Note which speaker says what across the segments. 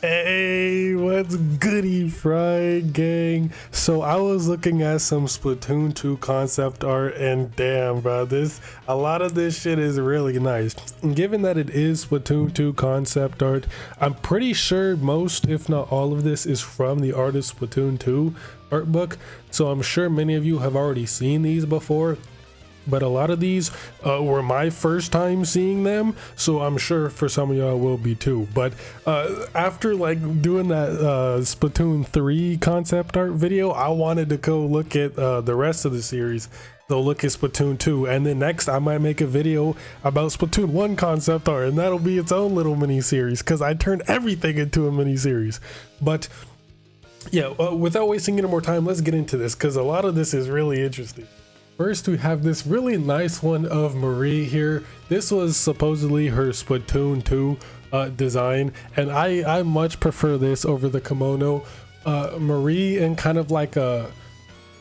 Speaker 1: Hey, what's goody, Frye gang? So I was looking at some Splatoon 2 concept art, and damn, bro, a lot of this shit is really nice. And given that it is Splatoon 2 concept art, I'm pretty sure most, if not all of this, is from the artist Splatoon 2 art book. So I'm sure many of you have already seen these before. But a lot of these were my first time seeing them, so I'm sure for some of y'all will be too. But after like doing that Splatoon 3 concept art video, I wanted to go look at the rest of the series. So look at Splatoon 2, and then next I might make a video about Splatoon 1 concept art, and that'll be its own little mini series because I turned everything into a mini series. But yeah, without wasting any more time, let's get into this because a lot of this is really interesting. First, we have this really nice one of Marina here. This was supposedly her Splatoon 2 design, and I much prefer this over the kimono. Marina in kind of like a,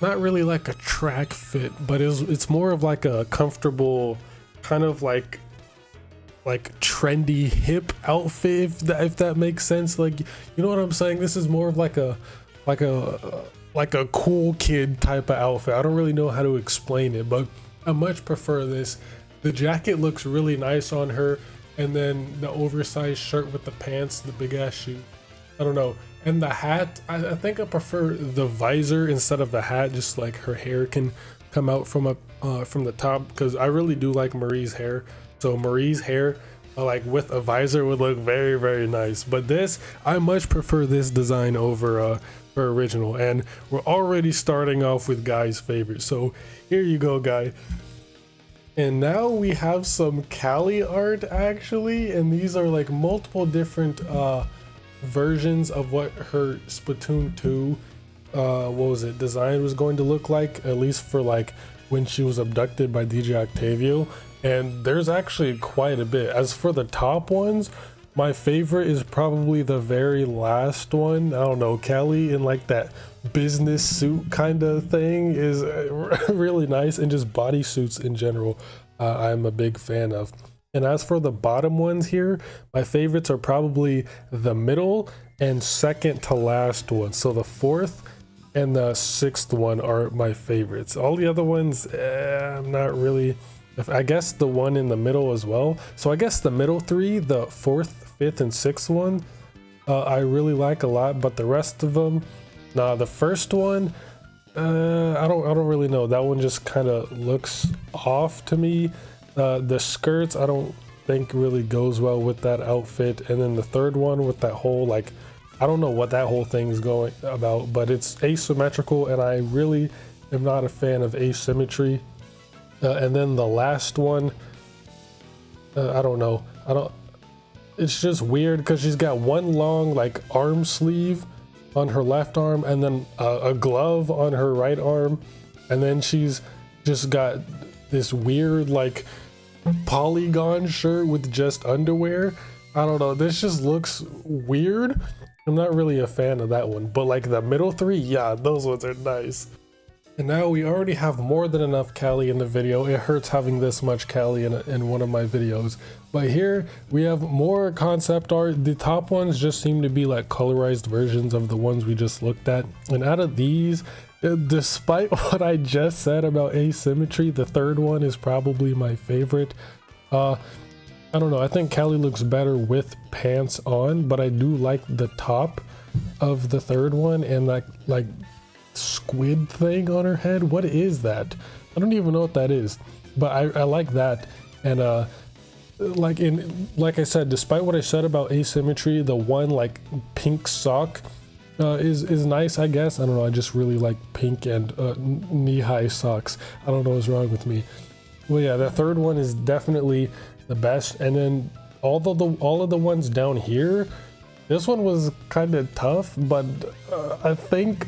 Speaker 1: not really like a track fit, but it's more of like a comfortable, kind of like trendy hip outfit, if that makes sense. Like, you know what I'm saying? This is more of like a cool kid type of outfit. I don't really know how to explain it, but I much prefer this. The jacket looks really nice on her, and then the oversized shirt with the pants, the big ass shoe, I don't know. And the hat, I think I prefer the visor instead of the hat, just like her hair can come out from the top, because I really do like Marie's hair. So Marie's hair like with a visor would look very, very nice. But this, I much prefer this design over her original, and we're already starting off with Guy's favorite. So here you go, Guy. And now we have some Callie art actually, and these are like multiple different versions of what her Splatoon 2 what was it, design was going to look like, at least for like when she was abducted by DJ Octavio. And there's actually quite a bit. As for the top ones, my favorite is probably the very last one. I don't know, Callie in like that business suit kind of thing is really nice, and just bodysuits in general I'm a big fan of. And as for the bottom ones here, my favorites are probably the middle and second to last one. So the fourth and the sixth one are my favorites. All the other ones, I'm not really, I guess the one in the middle as well. So I guess the middle three, the fourth, fifth, and sixth one, I really like a lot. But the rest of them, nah. The first one, I don't really know. That one just kind of looks off to me. The skirts, I don't think really goes well with that outfit. And then the third one with that whole like, I don't know what that whole thing is going about, but it's asymmetrical, and I really am not a fan of asymmetry. And then the last one, I don't know. It's just weird because she's got one long like arm sleeve on her left arm, and then a glove on her right arm. And then she's just got this weird like polygon shirt with just underwear. I don't know. This just looks weird. I'm not really a fan of that one, but like the middle three, yeah, those ones are nice. And now we already have more than enough Callie in the video. It hurts having this much Callie in one of my videos. But here we have more concept art. The top ones just seem to be like colorized versions of the ones we just looked at. And out of these, despite what I just said about asymmetry, the third one is probably my favorite. I don't know, I think Callie looks better with pants on, but I do like the top of the third one and that like squid thing on her head. What is that? I don't even know what that is, but I like that. And like I said, despite what I said about asymmetry, the one like pink sock is nice, I guess. I don't know, I just really like pink and knee-high socks. I don't know what's wrong with me. Well, yeah, the third one is definitely the best. And then all of the ones down here, this one was kind of tough, but I think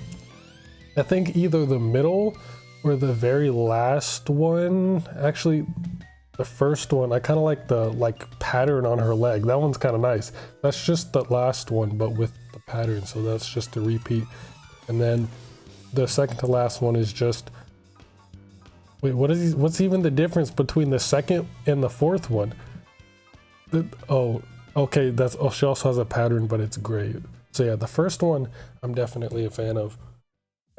Speaker 1: either the middle or the very last one, actually the first one, I kind of like the like pattern on her leg. That one's kind of nice. That's just the last one, but with the pattern, so that's just a repeat. And then the second to last one is just, wait, what's even the difference between the second and the fourth one? Oh, Okay, that's, oh, she also has a pattern, but it's great. So yeah, the first one I'm definitely a fan of.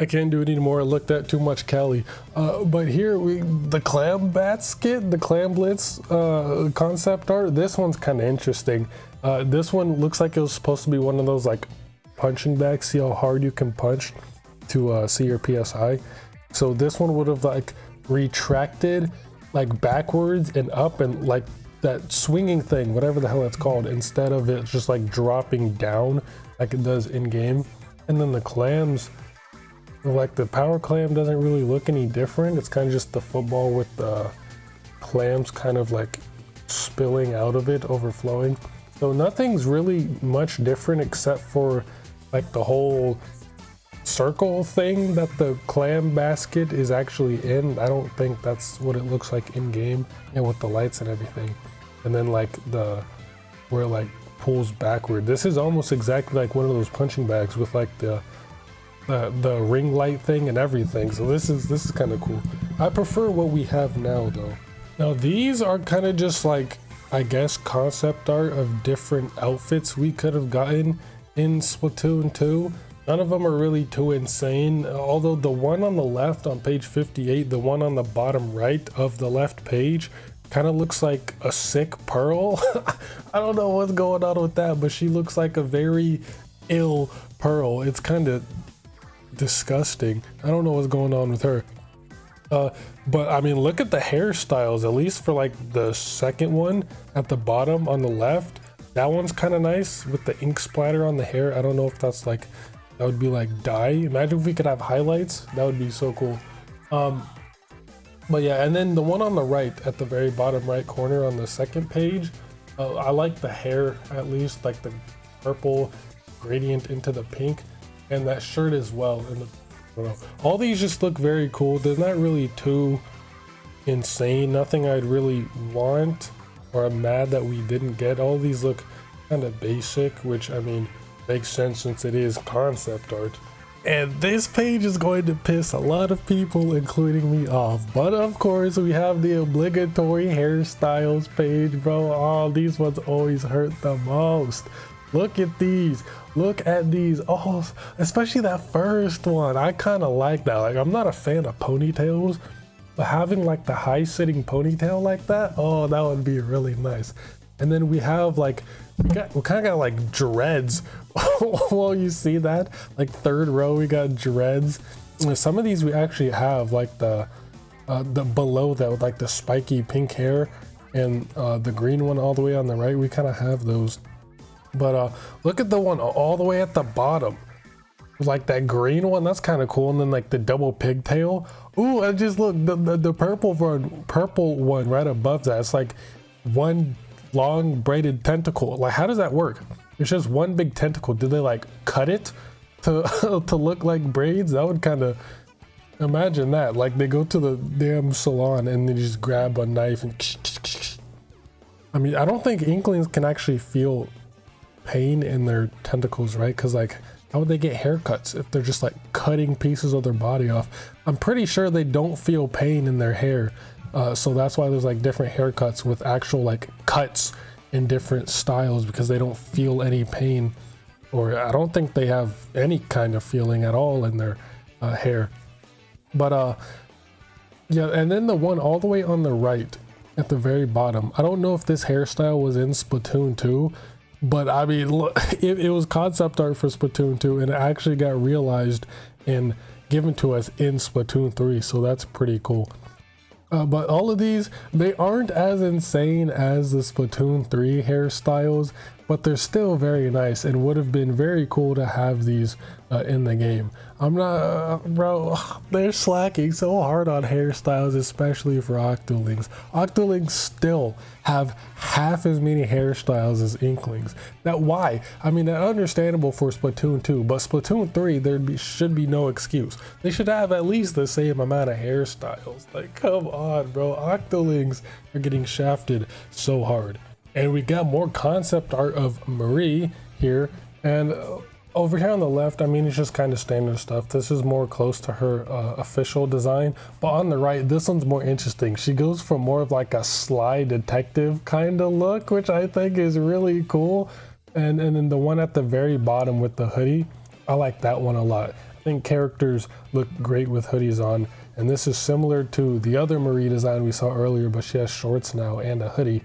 Speaker 1: I can't do it anymore. I looked at too much Callie. But here the Clam Basket, the Clam Blitz concept art. This one's kind of interesting. This one looks like it was supposed to be one of those like punching bags. See how hard you can punch to see your PSI. So this one would have like retracted like backwards and up and like that swinging thing, whatever the hell it's called, instead of it just like dropping down like it does in game. And then the clams, like the power clam doesn't really look any different. It's kind of just the football with the clams kind of like spilling out of it, overflowing. So nothing's really much different except for like the whole circle thing that the clam basket is actually in. I don't think that's what it looks like in game, and with the lights and everything. And then like where it like pulls backward. This is almost exactly like one of those punching bags with like the ring light thing and everything. So this is kind of cool. I prefer what we have now though. Now these are kind of just like, I guess, concept art of different outfits we could have gotten in Splatoon 2. None of them are really too insane, although the one on the left on page 58, the one on the bottom right of the left page, kind of looks like a sick Pearl. I don't know what's going on with that, but she looks like a very ill Pearl. It's kind of disgusting. I don't know what's going on with her. But I mean, look at the hairstyles, at least for like the second one at the bottom on the left. That one's kind of nice with the ink splatter on the hair. I don't know if that's like, that would be like dye. Imagine if we could have highlights. That would be so cool. But yeah, and then the one on the right at the very bottom right corner on the second page, I like the hair, at least like the purple gradient into the pink, and that shirt as well. And I don't know, all these just look very cool. They're not really too insane, nothing I'd really want or I'm mad that we didn't get. All these look kind of basic, which I mean makes sense since it is concept art. And this page is going to piss a lot of people, including me, off. But of course, we have the obligatory hairstyles page, bro. Oh, these ones always hurt the most. Look at these. Look at these. Oh, especially that first one. I kind of like that. Like, I'm not a fan of ponytails, but having like the high sitting ponytail like that, oh, that would be really nice. And then we have like, we kind of got like dreads. Well, you see that? Like third row, we got dreads. And some of these we actually have like the below that with like the spiky pink hair and the green one all the way on the right. We kind of have those. But look at the one all the way at the bottom. Like that green one, that's kind of cool. And then like the double pigtail. Ooh, I just look, the purple one right above that. It's like one long braided tentacle. Like, how does that work? It's just one big tentacle. Did they like cut it to to look like braids? That would kind of, imagine that. Like they go to the damn salon and they just grab a knife and I mean, I don't think Inklings can actually feel pain in their tentacles, right? Because like, how would they get haircuts if they're just like cutting pieces of their body off? I'm pretty sure they don't feel pain in their hair. So that's why there's like different haircuts with actual like cuts in different styles, because they don't feel any pain, or I don't think they have any kind of feeling at all in their hair. But yeah, and then the one all the way on the right at the very bottom, I don't know if this hairstyle was in Splatoon 2, but I mean, look, it was concept art for Splatoon 2 and it actually got realized and given to us in Splatoon 3, so that's pretty cool. But all of these, they aren't as insane as the Splatoon 3 hairstyles, but they're still very nice and would have been very cool to have these in the game. I'm not, bro, they're slacking so hard on hairstyles, especially for Octolings. Octolings still have half as many hairstyles as Inklings. Now, why? I mean, that's understandable for Splatoon 2, but Splatoon 3, should be no excuse. They should have at least the same amount of hairstyles. Like, come on, bro. Octolings are getting shafted so hard. And we got more concept art of Marie here, and Over here on the left, I mean, it's just kind of standard stuff. This is more close to her official design. But on the right, this one's more interesting. She goes for more of like a sly detective kind of look, which I think is really cool. And then the one at the very bottom with the hoodie, I like that one a lot. I think characters look great with hoodies on. And this is similar to the other Marie design we saw earlier, but she has shorts now and a hoodie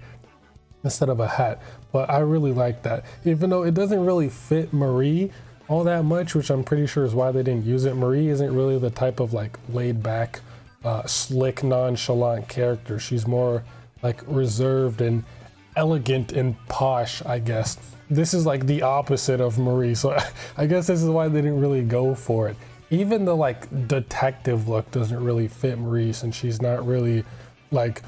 Speaker 1: instead of a hat. But I really like that, even though it doesn't really fit Marie all that much, which I'm pretty sure is why they didn't use it. Marie isn't really the type of like laid back, slick, nonchalant character. She's more like reserved and elegant and posh, I guess. This is like the opposite of Marie, so I guess this is why they didn't really go for it. Even the like detective look doesn't really fit Marie, since she's not really like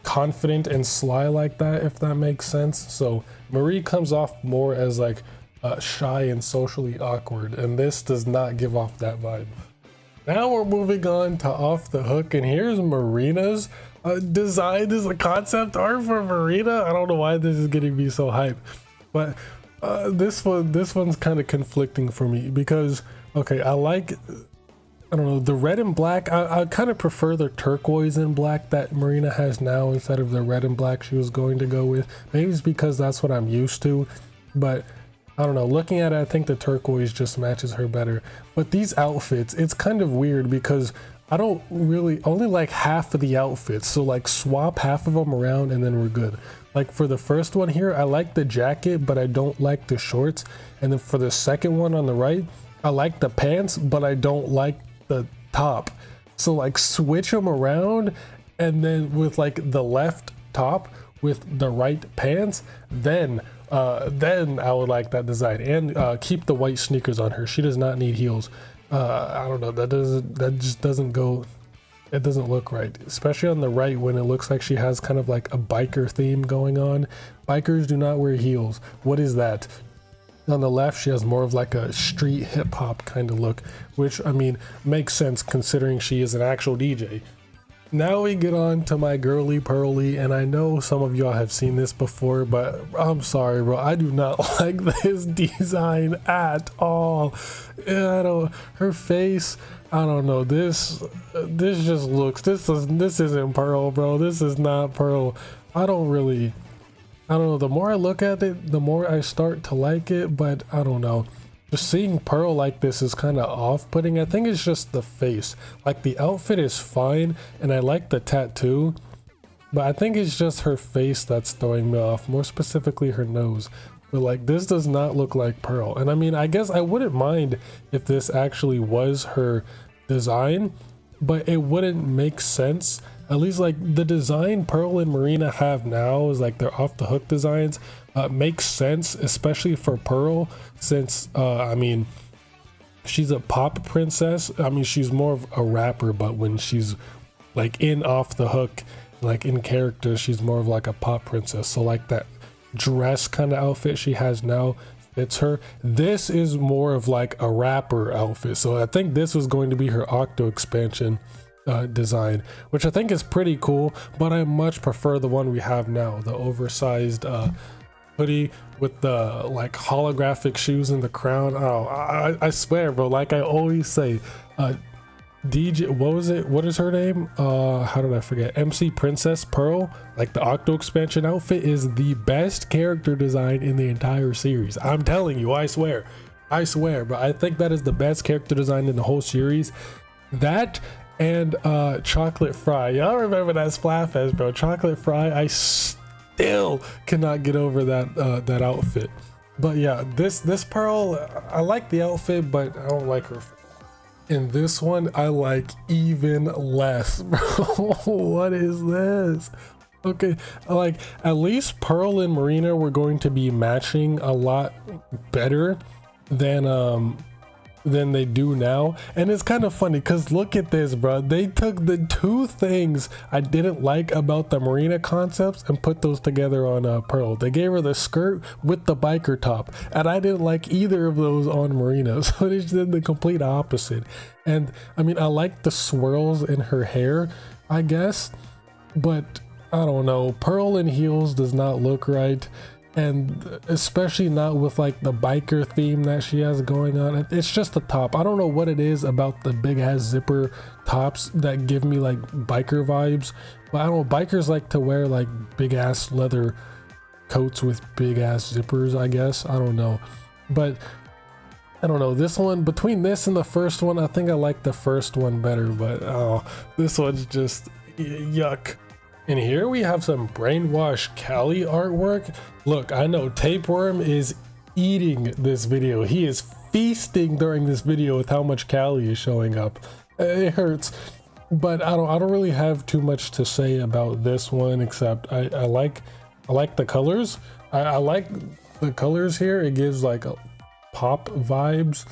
Speaker 1: confident and sly like that, if that makes sense. So Marie comes off more as like shy and socially awkward, and this does not give off that vibe. Now we're moving on to Off the Hook, and here's Marina's design. This is a concept art for Marina. I don't know why this is getting me so hyped, but this one's kind of conflicting for me because, okay, I like, I don't know, the red and black. I kind of prefer the turquoise and black that Marina has now instead of the red and black she was going to go with. Maybe it's because that's what I'm used to, but I don't know, looking at it, I think the turquoise just matches her better. But these outfits, it's kind of weird because I don't really, only like half of the outfits. So like swap half of them around and then we're good. Like for the first one here, I like the jacket, but I don't like the shorts. And then for the second one on the right, I like the pants, but I don't like the top. So like switch them around, and then with like the left top with the right pants, then I would like that design. And keep the white sneakers on her. She does not need heels. I don't know, that just doesn't go, it doesn't look right, especially on the right when it looks like she has kind of like a biker theme going on. Bikers do not wear heels. What is that? On the left, she has more of like a street hip hop kind of look, which I mean makes sense considering she is an actual DJ. Now we get on to my girly Pearly, and I know some of y'all have seen this before, but I'm sorry, bro. I do not like this design at all. Her face, I don't know. This just looks. This isn't Pearl, bro. This is not Pearl. I don't know. The more I look at it, the more I start to like it, but I don't know. Just seeing Pearl like this is kind of off-putting. I think it's just the face. Like the outfit is fine, and I like the tattoo, but I think it's just her face that's throwing me off, more specifically her nose. But like this does not look like Pearl. And I mean, I guess I wouldn't mind if this actually was her design, but it wouldn't make sense. At least like the design Pearl and Marina have now is like their Off the Hook designs makes sense, especially for Pearl, since I mean she's a pop princess. I mean she's more of a rapper, but when she's like in Off the Hook, like in character, she's more of like a pop princess. So like that dress kind of outfit she has now fits her. This is more of like a rapper outfit, so I think this was going to be her Octo Expansion design, which I think is pretty cool, but I much prefer the one we have now, the oversized hoodie with the like holographic shoes and the crown. Oh, I swear, bro, like I always say, DJ, what is her name? How did I forget? MC Princess Pearl, like the Octo Expansion outfit is the best character design in the entire series. I'm telling you, I swear, but I think that is the best character design in the whole series. That and Chocolate Frye. Y'all remember that Splatfest, bro? Chocolate Frye, I still cannot get over that outfit. But yeah, this Pearl, I like the outfit, but I don't like her. In this one, I like even less, bro. What is this? Okay, like at least Pearl and Marina were going to be matching a lot better than they do now. And it's kind of funny because look at this, bro. They took the two things I didn't like about the Marina concepts and put those together on Pearl. They gave her the skirt with the biker top, and I didn't like either of those on Marina, so they just did the complete opposite. And I mean, I like the swirls in her hair, I guess, but I don't know, Pearl in heels does not look right. and especially not with like the biker theme that she has going on. It's just the top. I don't know what it is about the big ass zipper tops that give me like biker vibes, but I don't know, bikers like to wear like big ass leather coats with big ass zippers, I guess. I don't know, but I don't know, this one, between this and the first one, I think I like the first one better, but oh, this one's just yuck. And here we have some Brainwashed Callie artwork. Look, I know Tapeworm is eating this video. He is feasting during this video with how much Callie is showing up. It hurts, but I don't really have too much to say about this one, except I like the colors. I like the colors here. It gives like a pop vibes.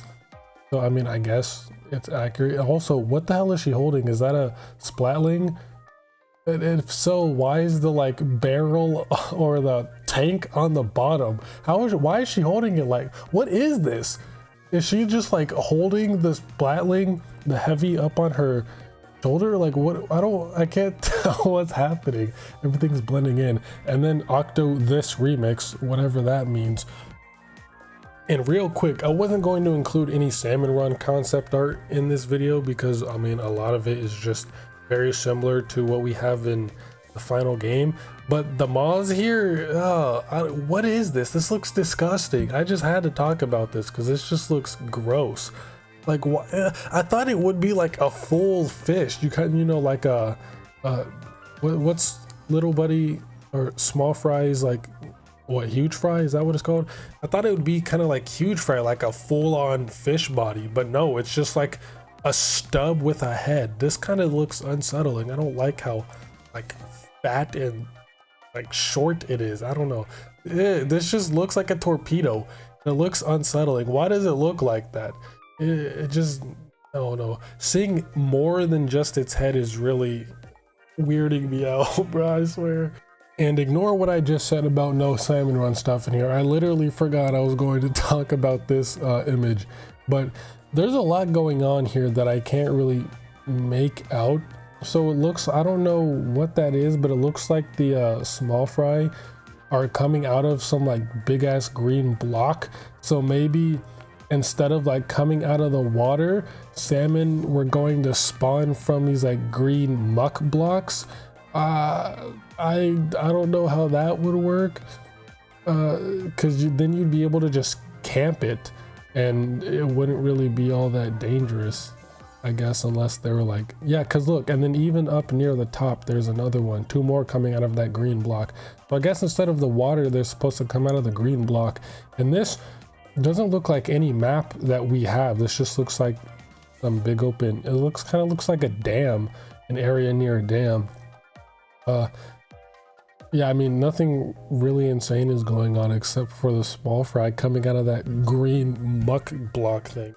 Speaker 1: So I mean, I guess it's accurate. Also, what the hell is she holding? Is that a splatling? And if so, why is the like barrel or the tank on the bottom? Why is she holding it? Like, what is this? Is she just like holding this splatling, the heavy, up on her shoulder? Like, what? I can't tell what's happening. Everything's blending in. And then Octo this remix, whatever that means. And real quick, I wasn't going to include any Salmon Run concept art in this video because I mean, a lot of it is just very similar to what we have in the final game, but the moths here, what is this? This looks disgusting. I just had to talk about this because this just looks gross. Like, I thought it would be like a full fish. You kind of, you know, like what's little buddy or small fries, like what, huge fry, is that what it's called? I thought it would be kind of like huge fry, like a full-on fish body, but no, it's just like a stub with a head. This kind of looks unsettling. I don't like how like fat and like short it is. I don't know. This just looks like a torpedo. It looks unsettling. Why does it look like that? It just, I don't know. Seeing more than just its head is really weirding me out, bro, I swear. And ignore what I just said about no Salmon Run stuff in here. I literally forgot I was going to talk about this image, but there's a lot going on here that I can't really make out. So it looks, I don't know what that is, but it looks like the small fry are coming out of some like big ass green block. So maybe instead of like coming out of the water, salmon were going to spawn from these like green muck blocks. I don't know how that would work, because then you'd be able to just camp it and it wouldn't really be all that dangerous, I guess, unless they were like, yeah, because look, and then even up near the top there's another one, two more coming out of that green block. So I guess instead of the water, they're supposed to come out of the green block. And this doesn't look like any map that we have. This just looks like some big open, it looks kind of looks like a dam, an area near a dam. Yeah, I mean, nothing really insane is going on except for the small fry coming out of that green muck block thing.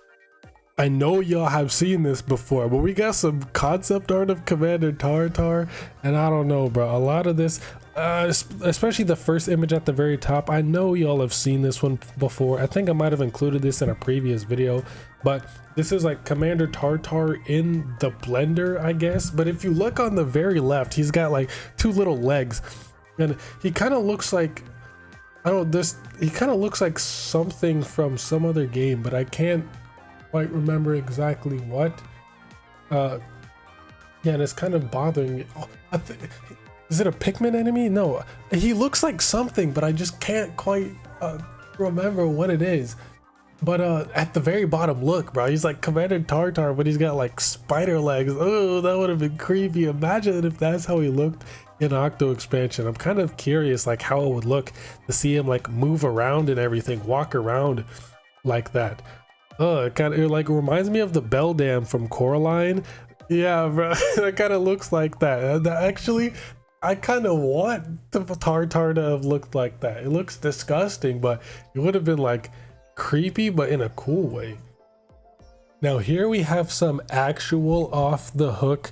Speaker 1: I know y'all have seen this before, but we got some concept art of Commander Tartar, and I don't know, bro. A lot of this, especially the first image at the very top, I know y'all have seen this one before. I think I might have included this in a previous video, but this is like Commander Tartar in the blender, I guess. But if you look on the very left, he's got like two little legs. And he kind of looks like, I don't know, he kind of looks like something from some other game, but I can't quite remember exactly what. Yeah, and it's kind of bothering me. Oh, is it a Pikmin enemy? No, he looks like something, but I just can't quite remember what it is. But at the very bottom, look, bro, he's like Commander Tartar, but he's got like spider legs. Oh, that would have been creepy. Imagine if that's how he looked in Octo Expansion. I'm kind of curious like how it would look to see him like move around and everything, walk around like that. It kind of, it like reminds me of the Bell Dam from Coraline. Yeah, bro, that kind of looks like that. Actually, I kind of want the Tartar to have looked like that. It looks disgusting, but it would have been like creepy, but in a cool way. Now here we have some actual off the hook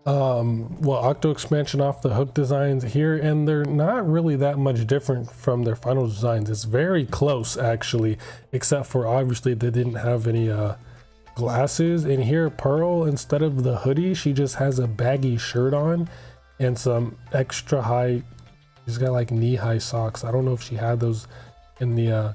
Speaker 1: Octo Expansion off the hook designs here, and they're not really that much different from their final designs. It's very close actually, except for obviously they didn't have any glasses. And here Pearl, instead of the hoodie, she just has a baggy shirt on and some extra high She's got like knee-high socks. I don't know if she had those in the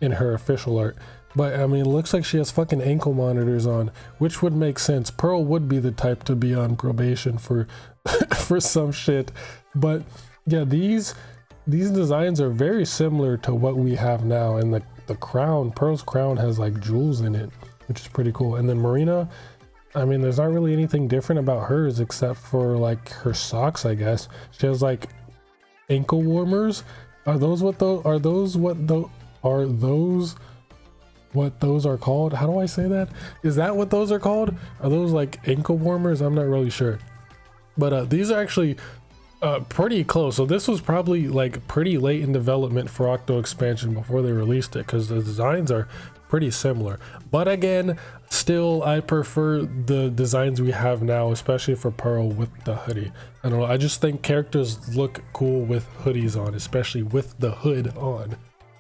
Speaker 1: in her official art, but I mean, it looks like she has fucking ankle monitors on, which would make sense. Pearl would be the type to be on probation for for some shit. But yeah, these designs are very similar to what we have now, and the crown, Pearl's crown, has like jewels in it, which is pretty cool. And then Marina, I mean, there's not really anything different about hers except for like her socks, I guess. She has like ankle warmers. Are those what those are called? How do I say that? Is that what those are called? Are those like ankle warmers? I'm not really sure. But these are actually pretty close. So this was probably like pretty late in development for Octo Expansion before they released it, because the designs are pretty similar. But again, still I prefer the designs we have now, especially for Pearl with the hoodie. I don't know, I just think characters look cool with hoodies on, especially with the hood on.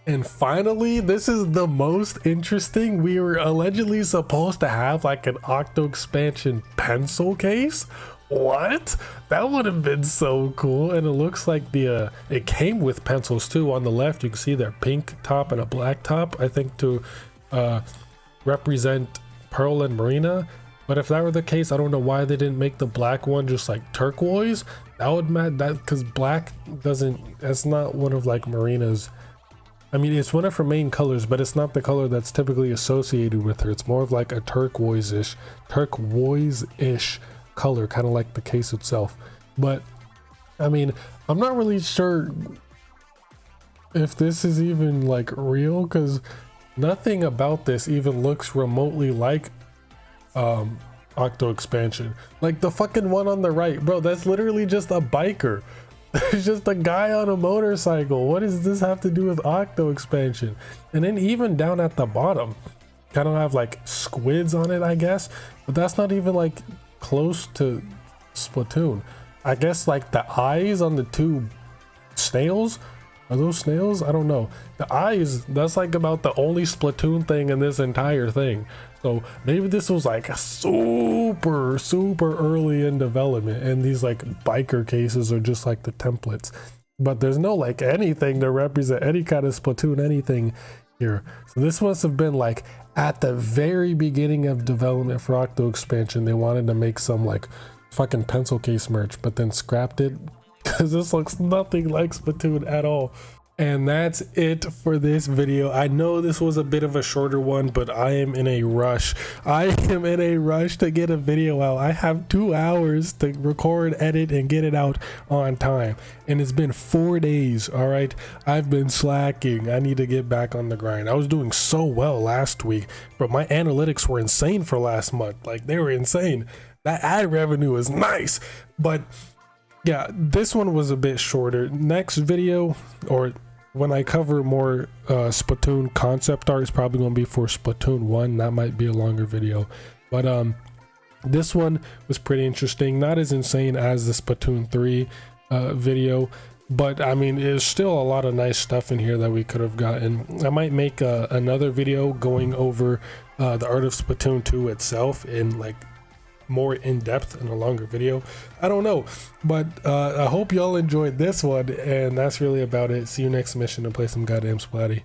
Speaker 1: And finally, this is the most interesting. We were allegedly supposed to have like an Octo Expansion pencil case. What? That would have been so cool. And it looks like the it came with pencils too. On the left you can see their pink top and a black top, I think to represent Pearl and Marina. But if that were the case, I don't know why they didn't make the black one just like turquoise. That would matter, that because black doesn't, that's not one of like Marina's, I mean, it's one of her main colors, but it's not the color that's typically associated with her. It's more of like a turquoise-ish color, kind of like the case itself. But I mean, I'm not really sure if this is even like real, because nothing about this even looks remotely like Octo Expansion. Like the fucking one on the right, bro, that's literally just a biker. It's just a guy on a motorcycle. What does this have to do with Octo Expansion? And then even down at the bottom, kind of have like squids on it, I guess, but that's not even like close to Splatoon. I guess like the eyes on the two snails, are those snails? I don't know. The eyes, that's like about the only Splatoon thing in this entire thing. So maybe this was like super early in development, and these like biker cases are just like the templates, but there's no like anything to represent any kind of Splatoon anything here. So this must have been like at the very beginning of development for Octo Expansion. They wanted to make some like fucking pencil case merch, but then scrapped it because this looks nothing like Splatoon at all. And that's it for this video. I know this was a bit of a shorter one, but I am in a rush. I am in a rush to get a video out. I have 2 hours to record, edit, and get it out on time. And it's been 4 days, all right? I've been slacking. I need to get back on the grind. I was doing so well last week, but my analytics were insane for last month. Like, they were insane. That ad revenue is nice, but yeah, this one was a bit shorter. Next video, or when I cover more Splatoon concept art, is probably going to be for Splatoon 1. That might be a longer video, but this one was pretty interesting. Not as insane as the Splatoon 3 video, but I mean, there's still a lot of nice stuff in here that we could have gotten. I might make another video going over the art of Splatoon 2 itself in like more in depth in a longer video. I don't know, but I hope y'all enjoyed this one, and that's really about it. See you next mission to play some goddamn Splatty.